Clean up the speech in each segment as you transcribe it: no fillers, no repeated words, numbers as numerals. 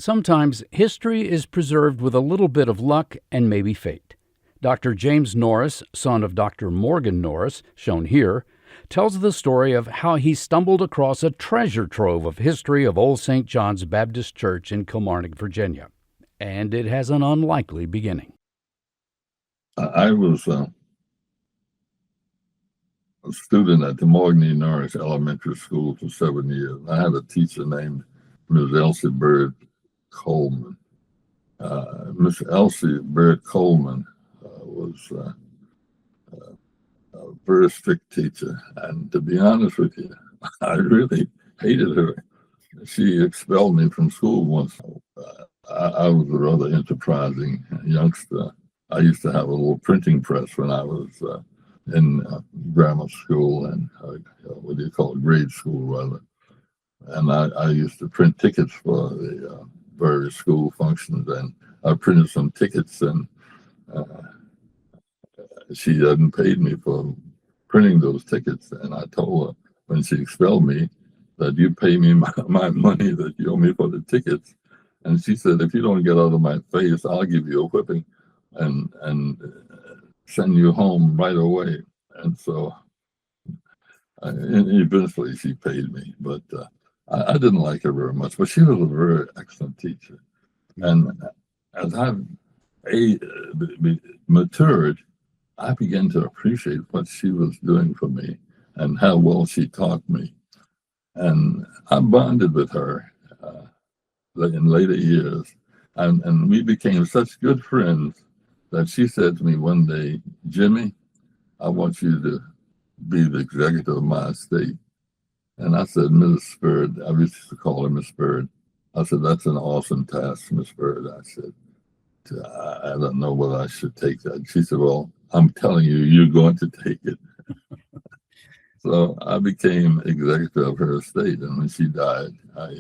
Sometimes history is preserved with a little bit of luck and maybe fate. Dr. James Norris, son of Dr. Morgan Norris, shown here, tells the story of how he stumbled across a treasure trove of history of Old St. John's Baptist Church in Kilmarnock, Virginia. And it has an unlikely beginning. I was a student at the Norris Elementary School for 7 years. I had a teacher named Ms. Elsie Bird Coleman. Miss Elsie Bird Coleman was a very strict teacher, and to be honest with you, I really hated her. She expelled me from school once. I was a rather enterprising youngster. I used to have a little printing press when I was in grammar school and what do you call it, grade school rather. And I used to print tickets for the various school functions, and I printed some tickets, and she hadn't paid me for printing those tickets. And I told her when she expelled me that you pay me my money that you owe me for the tickets. And she said, if you don't get out of my face, I'll give you a whipping and send you home right away. And so eventually she paid me, but I didn't like her very much, but she was a very excellent teacher. And as I matured, I began to appreciate what she was doing for me and how well she taught me. And I bonded with her in later years, and we became such good friends that she said to me one day, Jimmy, I want you to be the executive of my estate. And I said, Miss Bird, I used to call her Miss Bird. I said, that's an awesome task, Miss Bird. I said, I don't know whether I should take that. She said, well, I'm telling you, you're going to take it. So I became executive of her estate. And when she died, I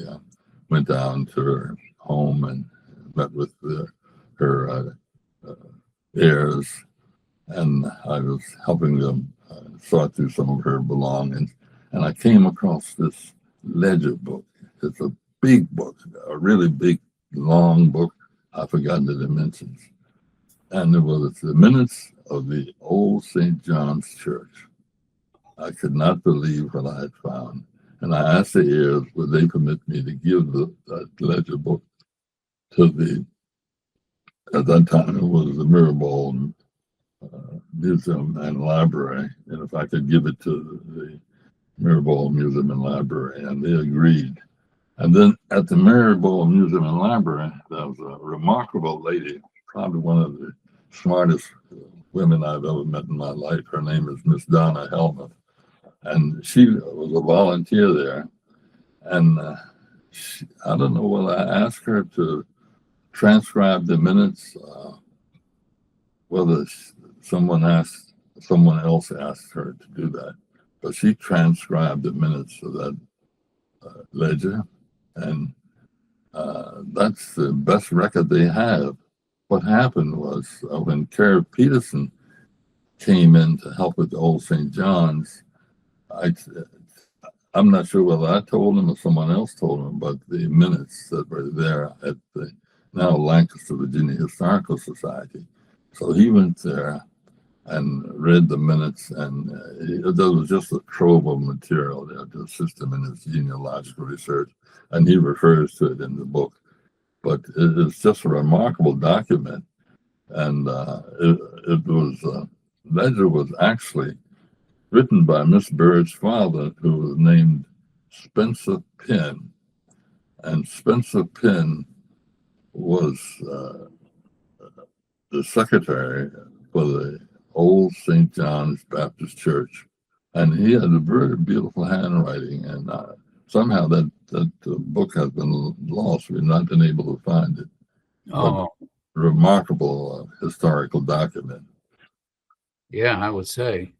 went down to her home and met with her heirs. And I was helping them sort through some of her belongings. And I came across this ledger book. It's a big book, a really big, long book. I've forgotten the dimensions. And it was the minutes of the old St. John's Church. I could not believe what I had found. And I asked the heirs, would they permit me to give that ledger book to at that time, it was the Mirabal Museum and Library. And if I could give it to the Mirabal Museum and Library, and they agreed. And then at the Mirabal Museum and Library, there was a remarkable lady, probably one of the smartest women I've ever met in my life. Her name is Miss Donna Hellman. And she was a volunteer there. And I don't know whether I asked her to transcribe the minutes, whether someone else asked her to do that. But she transcribed the minutes of that ledger. And that's the best record they have. What happened was when Carrie Peterson came in to help with the Old St. John's, I'm not sure whether I told him or someone else told him about the minutes that were there at the now Lancaster, Virginia Historical Society. So he went there and read the minutes, and there was just a trove of material there to assist him in his genealogical research, and he refers to it in the book. But it's just a remarkable document, and ledger was actually written by Miss Bird's father, who was named Spencer Penn, and Spencer Penn was the secretary for the Old St. John's Baptist Church, and he had a very beautiful handwriting, and somehow that book has been lost. We've not been able to find it. Oh, remarkable historical document. yeah, I would say.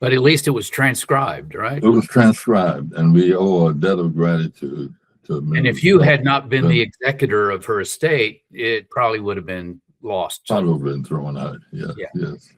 But at least it was transcribed, right? It was transcribed, and we owe a debt of gratitude to. And if you had not been the executor of her estate, it probably would have been lost. Probably been thrown out. Yes, Yeah. yes.